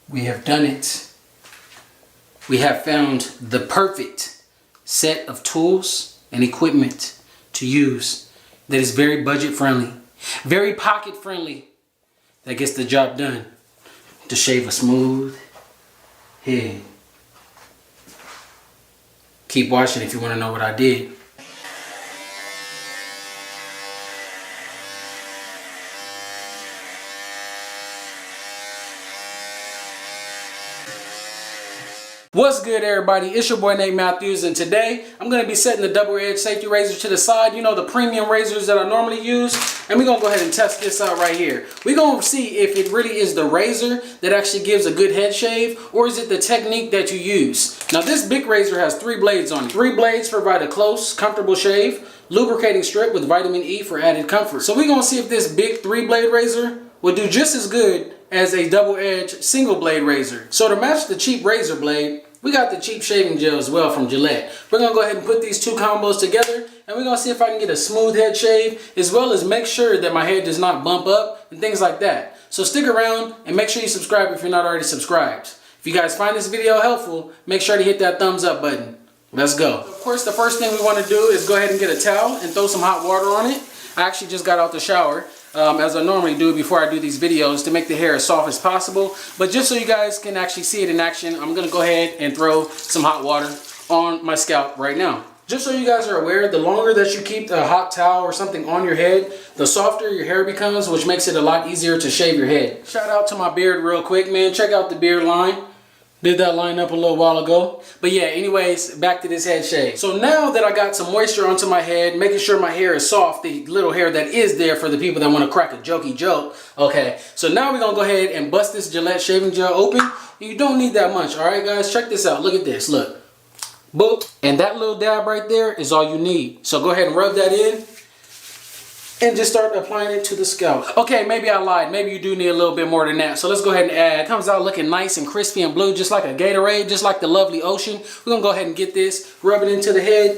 We have done it. We have found the perfect set of tools and equipment to use that is very budget friendly, very pocket friendly, that gets the job done to shave a smooth head. Keep watching if you want to know what I did. What's good, everybody? It's your boy Nate Matthews, and today I'm going to be setting the double-edged safety razor to the side. You know, the premium razors that I normally use, and we're going to go ahead and test this out right here. We're going to see if it really is the razor that actually gives a good head shave, or is it the technique that you use. Now, this BIC razor has 3 blades on it. 3 blades provide a close, comfortable shave, lubricating strip with vitamin E for added comfort. So we're going to see if this BIC 3-blade razor will do just as good as a double-edged single-blade razor. So to match the cheap razor blade, we got the cheap shaving gel as well from Gillette. We're going to go ahead and put these 2 combos together, and we're going to see if I can get a smooth head shave, as well as make sure that my head does not bump up and things like that. So stick around and make sure you subscribe if you're not already subscribed. If you guys find this video helpful, make sure to hit that thumbs up button. Let's go. Of course, the first thing we want to do is go ahead and get a towel and throw some hot water on it. I actually just got out the shower. As I normally do before I do these videos, to make the hair as soft as possible. But just so you guys can actually see it in action, I'm going to go ahead and throw some hot water on my scalp right now. Just so you guys are aware, the longer that you keep the hot towel or something on your head, the softer your hair becomes, which makes it a lot easier to shave your head. Shout out to my beard real quick, man. Check out the beard line. Did that line up a little while ago. But yeah, anyways, back to this head shave. So now that I got some moisture onto my head, making sure my hair is soft, the little hair that is there for the people that want to crack a jokey joke. Okay, so now we're going to go ahead and bust this Gillette Shaving Gel open. You don't need that much, all right, guys? Check this out. Look at this. Look. Boop. And that little dab right there is all you need. So go ahead and rub that in and just start applying it to the scalp. Okay, maybe I lied. Maybe you do need a little bit more than that. So let's go ahead and add. It comes out looking nice and crispy and blue, just like a Gatorade, just like the lovely ocean. We're gonna go ahead and get this, rub it into the head.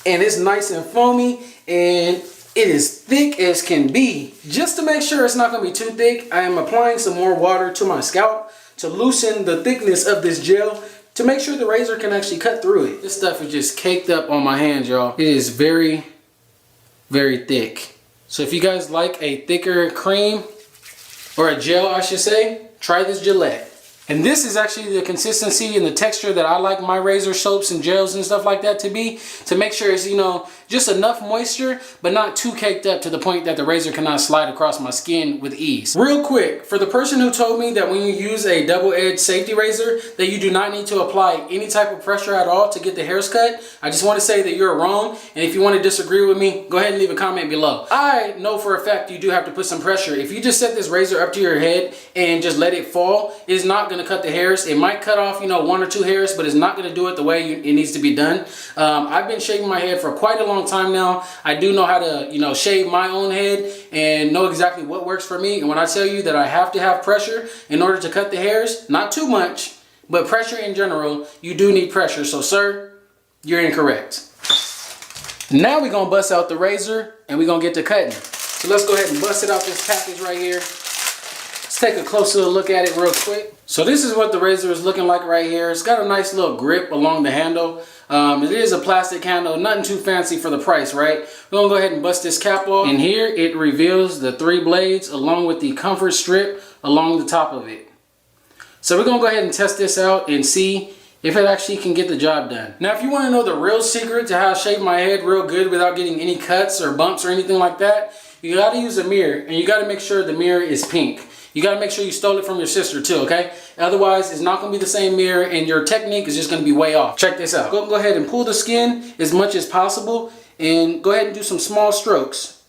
And it's nice and foamy, and it is thick as can be. Just to make sure it's not gonna be too thick, I am applying some more water to my scalp to loosen the thickness of this gel, to make sure the razor can actually cut through it. This stuff is just caked up on my hands, y'all. It is very thick. So if you guys like a thicker cream, or a gel I should say, try this Gillette. And this is actually the consistency and the texture that I like my razor soaps and gels and stuff like that to be, to make sure it's, you know, just enough moisture, but not too caked up to the point that the razor cannot slide across my skin with ease. Real quick, for the person who told me that when you use a double-edged safety razor, that you do not need to apply any type of pressure at all to get the hairs cut, I just want to say that you're wrong. And if you want to disagree with me, go ahead and leave a comment below. I know for a fact you do have to put some pressure. If you just set this razor up to your head and just let it fall, it's not going to cut the hairs. It might cut off, you know, 1 or 2 hairs, but it's not going to do it the way it needs to be done. I've been shaving my head for quite a long time now. I do know how to, you know, shave my own head and know exactly what works for me. And when I tell you that I have to have pressure in order to cut the hairs, not too much, but pressure in general, you do need pressure. So sir, you're incorrect. Now we're gonna bust out the razor and we're gonna get to cutting. So let's go ahead and bust it out this package right here. Let's take a closer look at it real quick. So this is what the razor is looking like right here. It's got a nice little grip along the handle. It is a plastic handle, nothing too fancy for the price, right? We're gonna go ahead and bust this cap off. And here it reveals the 3 blades along with the comfort strip along the top of it. So we're gonna go ahead and test this out and see if it actually can get the job done. Now, if you wanna know the real secret to how to shave my head real good without getting any cuts or bumps or anything like that, you gotta use a mirror, and you gotta make sure the mirror is pink. You gotta make sure you stole it from your sister too, okay? Otherwise, it's not gonna be the same mirror and your technique is just gonna be way off. Check this out. Go ahead and pull the skin as much as possible and go ahead and do some small strokes.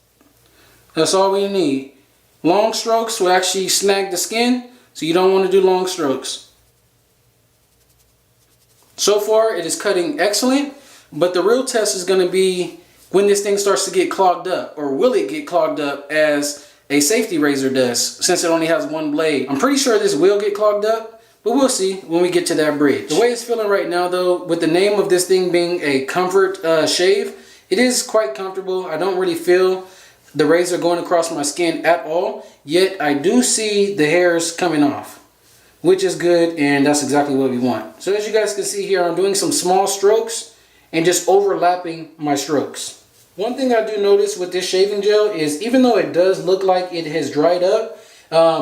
That's all we need. Long strokes will actually snag the skin, so you don't wanna do long strokes. So far, it is cutting excellent, but the real test is gonna be when this thing starts to get clogged up, or will it get clogged up as a safety razor does, since it only has 1 blade. I'm pretty sure this will get clogged up, but we'll see when we get to that bridge. The way it's feeling right now though, with the name of this thing being a comfort shave, it is quite comfortable. I don't really feel the razor going across my skin at all, yet I do see the hairs coming off. which is good, and that's exactly what we want. So as you guys can see here, I'm doing some small strokes and just overlapping my strokes. One thing I do notice with this shaving gel is even though it does look like it has dried up,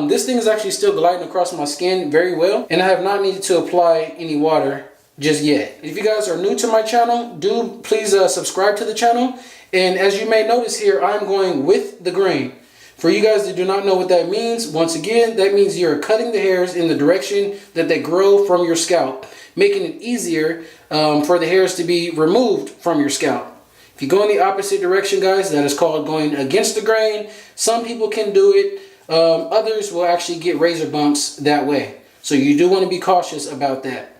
this thing is actually still gliding across my skin very well, and I have not needed to apply any water just yet. If you guys are new to my channel, do please subscribe to the channel. And as you may notice here, I'm going with the grain. For you guys that do not know what that means, once again, that means you're cutting the hairs in the direction that they grow from your scalp, making it easier for the hairs to be removed from your scalp. If you go in the opposite direction, guys, that is called going against the grain. Some people can do it. Others will actually get razor bumps that way. So you do want to be cautious about that.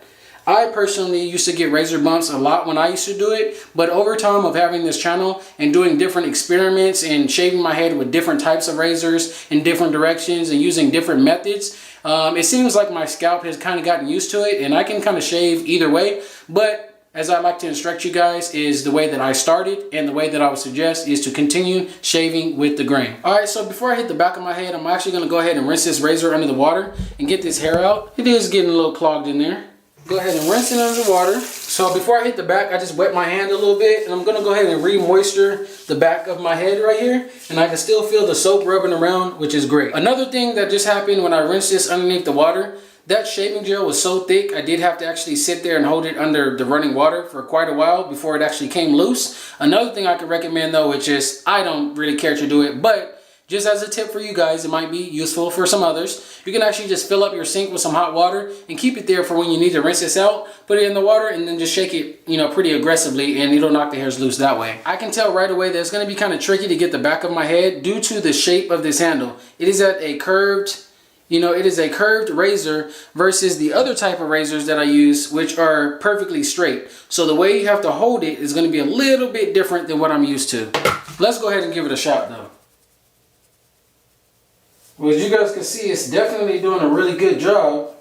I personally used to get razor bumps a lot when I used to do it, but over time of having this channel and doing different experiments and shaving my head with different types of razors in different directions and using different methods, it seems like my scalp has kind of gotten used to it, and I can kind of shave either way. But as I like to instruct you guys, is the way that I started, and the way that I would suggest is to continue shaving with the grain. Alright, so before I hit the back of my head, I'm actually going to go ahead and rinse this razor under the water and get this hair out. It is getting a little clogged in there. Go ahead and rinse it under the water. So before I hit the back, I just wet my hand a little bit, and I'm going to go ahead and re-moisture the back of my head right here, and I can still feel the soap rubbing around, which is great. Another thing that just happened when I rinsed this underneath the water, that shaving gel was so thick I did have to actually sit there and hold it under the running water for quite a while before it actually came loose. Another thing I could recommend though, which is I don't really care to do it, but just as a tip for you guys, it might be useful for some others. You can actually just fill up your sink with some hot water and keep it there for when you need to rinse this out. Put it in the water and then just shake it, pretty aggressively, and it'll knock the hairs loose that way. I can tell right away that it's going to be kind of tricky to get the back of my head due to the shape of this handle. It is at a curved, it is a curved razor versus the other type of razors that I use, which are perfectly straight. So the way you have to hold it is going to be a little bit different than what I'm used to. Let's go ahead and give it a shot though. Well, as you guys can see, it's definitely doing a really good job.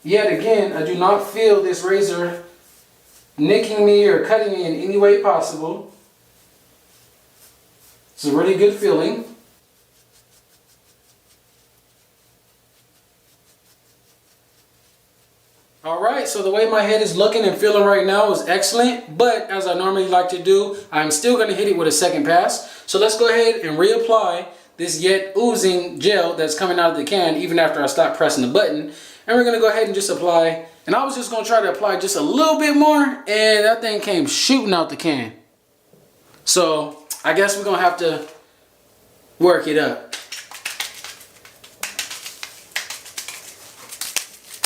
Yet again, I do not feel this razor nicking me or cutting me in any way possible. It's a really good feeling. Alright, so the way my head is looking and feeling right now is excellent, but as I normally like to do, I'm still going to hit it with a second pass. So let's go ahead and reapply this yet oozing gel that's coming out of the can even after I stop pressing the button. And we're going to go ahead and just apply. And I was just going to try to apply just a little bit more, and that thing came shooting out the can. So I guess we're going to have to work it up.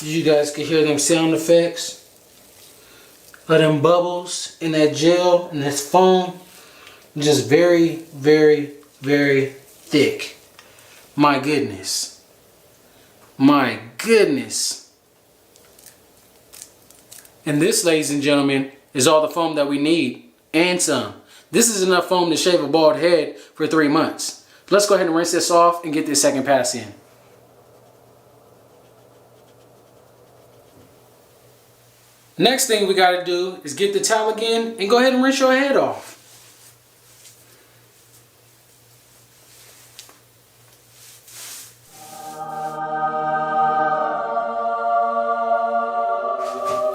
You guys can hear them sound effects of them bubbles in that gel and this foam. Just very, very, very thick. My goodness. My goodness. And this, ladies and gentlemen, is all the foam that we need and some. This is enough foam to shave a bald head for 3 months. Let's go ahead and rinse this off and get this second pass in. Next thing we got to do is get the towel again and go ahead and rinse your head off.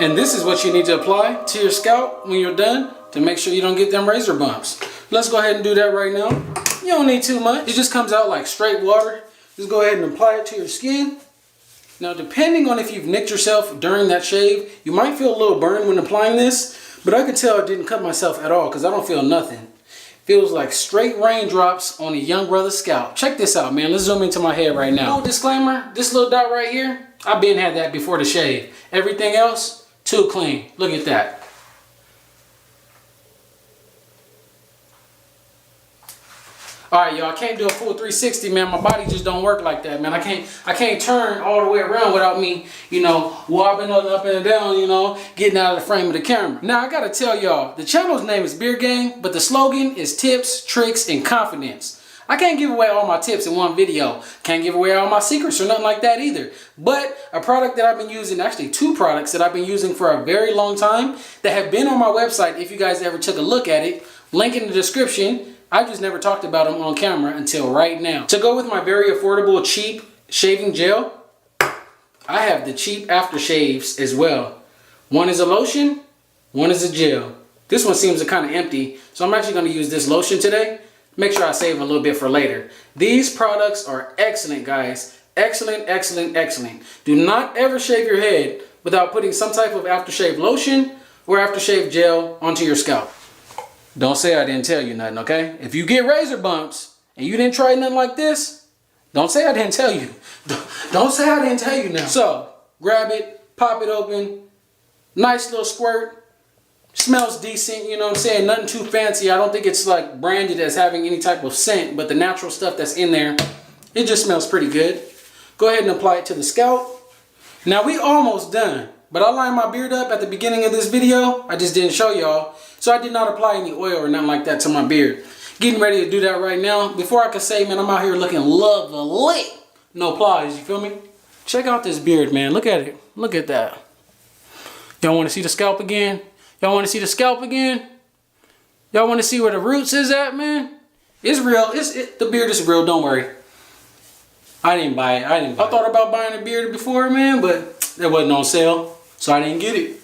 And this is what you need to apply to your scalp when you're done to make sure you don't get them razor bumps. Let's go ahead and do that right now. You don't need too much. It just comes out like straight water. Just go ahead and apply it to your skin. Now, depending on if you've nicked yourself during that shave, you might feel a little burn when applying this, but I could tell I didn't cut myself at all because I don't feel nothing. Feels like straight raindrops on a young brother's scalp. Check this out, man. Let's zoom into my head right now. No disclaimer, this little dot right here, I've been had that before the shave. Everything else, too clean. Look at that. Alright, y'all, I can't do a full 360, man. My body just don't work like that, man. I can't turn all the way around without me, wobbling up and down, getting out of the frame of the camera. Now, I gotta tell y'all, the channel's name is BeardGang, but the slogan is tips, tricks, and confidence. I can't give away all my tips in one video. Can't give away all my secrets or nothing like that either. But a product that I've been using, actually 2 products that I've been using for a very long time that have been on my website, if you guys ever took a look at it, link in the description. I just never talked about them on camera until right now. To go with my very affordable, cheap shaving gel. I have the cheap aftershaves as well. One is a lotion, one is a gel. This one seems kind of empty, so I'm actually going to use this lotion today. Make sure I save a little bit for later. These products are excellent, guys. Excellent, excellent, excellent. Do not ever shave your head without putting some type of aftershave lotion or aftershave gel onto your scalp. Don't say I didn't tell you nothing, okay? If you get razor bumps and you didn't try nothing like this, don't say I didn't tell you. Don't say I didn't tell you now. So, grab it, pop it open. Nice little squirt. Smells decent, you know what I'm saying? Nothing too fancy. I don't think it's like branded as having any type of scent, but the natural stuff that's in there, it just smells pretty good. Go ahead and apply it to the scalp. Now we almost done, but I lined my beard up at the beginning of this video. I just didn't show y'all. So I did not apply any oil or nothing like that to my beard. Getting ready to do that right now. Before I can say, man, I'm out here looking lovely. No plies, you feel me? Check out this beard, man. Look at it. Look at that. Y'all want to see the scalp again? Y'all want to see the scalp again? Y'all want to see where the roots is at, man? It's real. The beard is real. Don't worry. I didn't buy it. I thought about buying a beard before, man, but it wasn't on sale, so I didn't get it.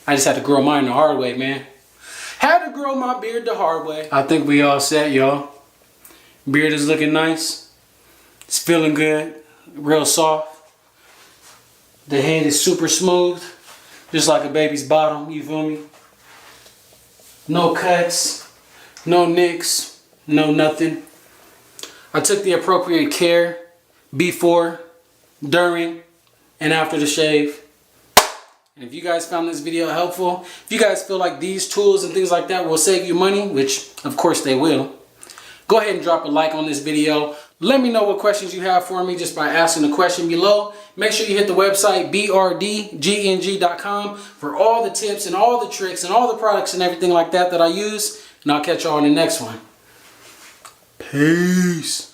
I just had to grow mine the hard way, man. Had to grow my beard the hard way. I think we all set, y'all. Beard is looking nice. It's feeling good. Real soft. The head is super smooth. Just like a baby's bottom, you feel me? No cuts, no nicks, no nothing. I took the appropriate care before, during, and after the shave. And if you guys found this video helpful, if you guys feel like these tools and things like that will save you money, which of course they will, go ahead and drop a like on this video. Let me know what questions you have for me just by asking the question below. Make sure you hit the website BRDGNG.com for all the tips and all the tricks and all the products and everything like that I use. And I'll catch y'all on the next one. Peace.